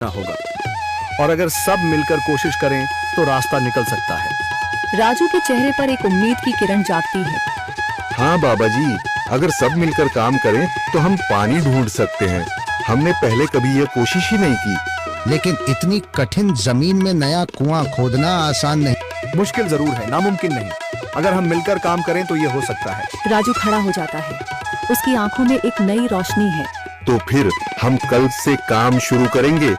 होगा और अगर सब मिलकर कोशिश करें तो रास्ता निकल सकता है। राजू के चेहरे पर एक उम्मीद की किरण जागती है। हाँ बाबा जी, अगर सब मिलकर काम करें तो हम पानी ढूंढ सकते हैं। हमने पहले कभी यह कोशिश ही नहीं की। लेकिन इतनी कठिन जमीन में नया कुआं खोदना आसान नहीं। मुश्किल जरूर है, नामुमकिन नहीं। अगर हम मिलकर काम करें तो ये हो सकता है। राजू खड़ा हो जाता है। उसकी आंखों में एक नई रोशनी है। तो फिर हम कल से काम शुरू करेंगे।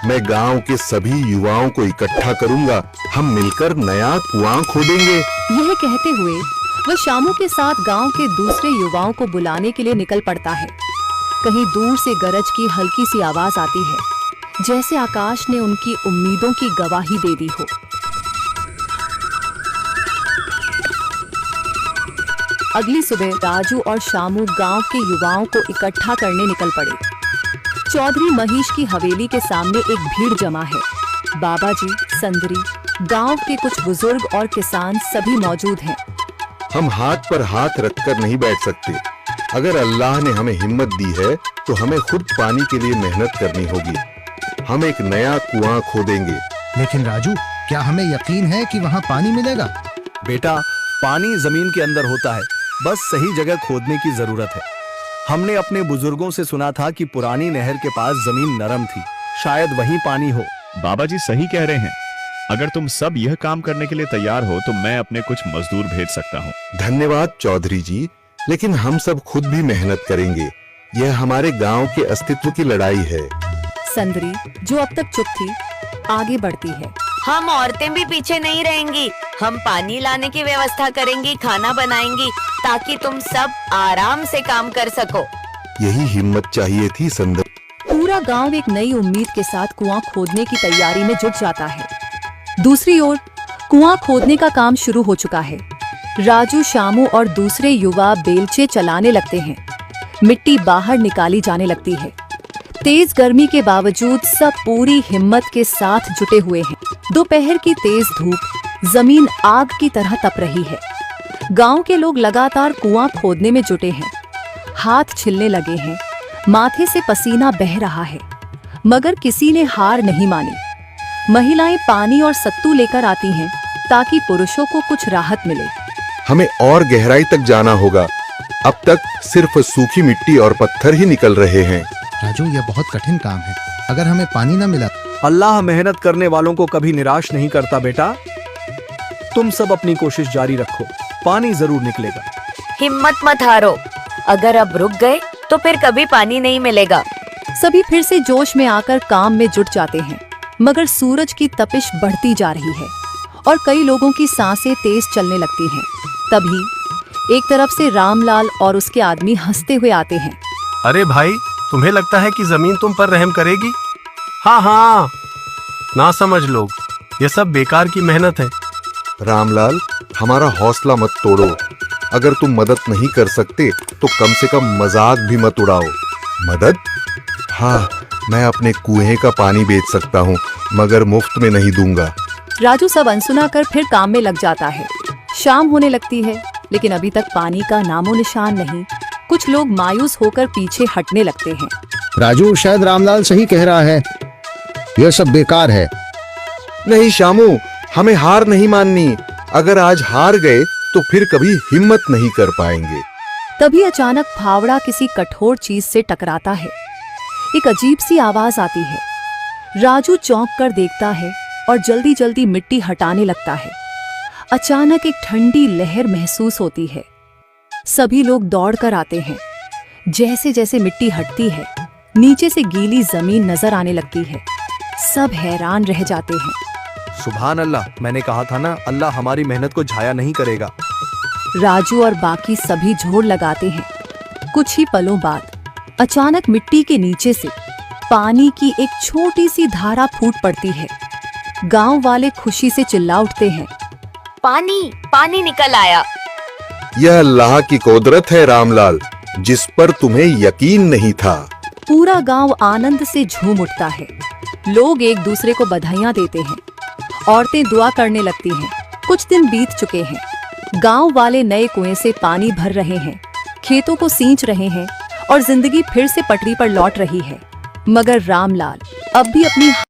मैं गांव के सभी युवाओं को इकट्ठा करूंगा। हम मिलकर नया कुआं खोदेंगे। यह कहते हुए वह शामू के साथ गांव के दूसरे युवाओं को बुलाने के लिए निकल पड़ता है। कहीं दूर से गरज की हल्की सी आवाज आती है, जैसे आकाश ने उनकी उम्मीदों की गवाही दे दी हो। अगली सुबह राजू और शामू गांव के युवाओं को इकट्ठा करने निकल पड़े। चौधरी महेश की हवेली के सामने एक भीड़ जमा है। बाबा जी, संदरी, गांव के कुछ बुजुर्ग और किसान सभी मौजूद हैं। हम हाथ पर हाथ रखकर नहीं बैठ सकते। अगर अल्लाह ने हमें हिम्मत दी है तो हमें खुद पानी के लिए मेहनत करनी होगी। हम एक नया कुआं खोदेंगे। लेकिन राजू, क्या हमें यकीन है कि वहाँ पानी मिलेगा? बेटा, पानी जमीन के अंदर होता है, बस सही जगह खोदने की जरूरत है। हमने अपने बुजुर्गों से सुना था कि पुरानी नहर के पास जमीन नरम थी, शायद वहीं पानी हो। बाबा जी सही कह रहे हैं। अगर तुम सब यह काम करने के लिए तैयार हो तो मैं अपने कुछ मजदूर भेज सकता हूँ। धन्यवाद चौधरी जी, लेकिन हम सब खुद भी मेहनत करेंगे। यह हमारे गांव के अस्तित्व की लड़ाई है। संदरी, जो अब तक चुप थी, आगे बढ़ती है। हम औरतें भी पीछे नहीं रहेंगी। हम पानी लाने की व्यवस्था करेंगी, खाना बनाएंगी, ताकि तुम सब आराम से काम कर सको। यही हिम्मत चाहिए थी संदर। पूरा गांव एक नई उम्मीद के साथ कुआं खोदने की तैयारी में जुट जाता है। दूसरी ओर कुआं खोदने का काम शुरू हो चुका है। राजू, शामू और दूसरे युवा बेलचे चलाने लगते हैं। मिट्टी बाहर निकाली जाने लगती है। तेज गर्मी के बावजूद सब पूरी हिम्मत के साथ जुटे हुए हैं। दोपहर की तेज धूप जमीन आग की तरह तप रही है। गांव के लोग लगातार कुआं खोदने में जुटे हैं। हाथ छिलने लगे हैं, माथे से पसीना बह रहा है, मगर किसी ने हार नहीं मानी। महिलाएं पानी और सत्तू लेकर आती हैं ताकि पुरुषों को कुछ राहत मिले। हमें और गहराई तक जाना होगा। अब तक सिर्फ सूखी मिट्टी और पत्थर ही निकल रहे हैं। राजू, यह बहुत कठिन काम है। अगर हमें पानी न मिला। अल्लाह मेहनत करने वालों को कभी निराश नहीं करता बेटा। तुम सब अपनी कोशिश जारी रखो, पानी जरूर निकलेगा। हिम्मत मत हारो। अगर अब रुक गए तो फिर कभी पानी नहीं मिलेगा। सभी फिर से जोश में आकर काम में जुट जाते हैं, मगर सूरज की तपिश बढ़ती जा रही है और कई लोगों की सांसें तेज चलने लगती हैं। तभी एक तरफ से रामलाल और उसके आदमी हंसते हुए आते हैं। अरे भाई, तुम्हें लगता है कि जमीन तुम पर रहम करेगी? हाँ हाँ, ना समझ लोग, ये सब बेकार की मेहनत है। रामलाल, हमारा हौसला मत तोड़ो। अगर तुम मदद नहीं कर सकते तो कम से कम मजाक भी मत उड़ाओ। मदद? हाँ, मैं अपने कुएं का पानी बेच सकता हूँ, मगर मुफ्त में नहीं दूंगा। राजू सब अनसुना कर फिर काम में लग जाता है। शाम होने लगती है, लेकिन अभी तक पानी का नामो निशान नहीं। कुछ लोग मायूस होकर पीछे हटने लगते हैं। राजू, शायद रामलाल सही कह रहा है। यह सब बेकार है। नहीं शामू, हमें हार नहीं माननी। अगर आज हार गए तो फिर कभी हिम्मत नहीं कर पाएंगे। तभी अचानक फावड़ा किसी कठोर चीज से टकराता है। एक अजीब सी आवाज आती है। राजू चौंक कर देखता है और जल्दी जल्दी मिट्टी हटाने लगता है। अचानक एक ठंडी लहर महसूस होती है। सभी लोग दौड़ कर आते हैं। जैसे जैसे मिट्टी हटती है, नीचे से गीली जमीन नजर आने लगती है। सब हैरान रह जाते हैं। सुभान अल्लाह, मैंने कहा था ना, अल्लाह हमारी मेहनत को झाया नहीं करेगा। राजू और बाकी सभी जोर लगाते हैं। कुछ ही पलों बाद अचानक मिट्टी के नीचे से पानी की एक छोटी सी धारा फूट पड़ती है। गांव वाले खुशी से चिल्ला उठते हैं। पानी पानी निकल आया। यह अल्लाह की कुदरत है रामलाल, जिस पर तुम्हें यकीन नहीं था। पूरा गांव आनंद से झूम उठता है। लोग एक दूसरे को बधाइयां देते हैं। औरतें दुआ करने लगती हैं। कुछ दिन बीत चुके हैं। गांव वाले नए कुएं से पानी भर रहे हैं, खेतों को सींच रहे हैं और जिंदगी फिर से पटरी पर लौट रही है। मगर रामलाल अब भी अपनी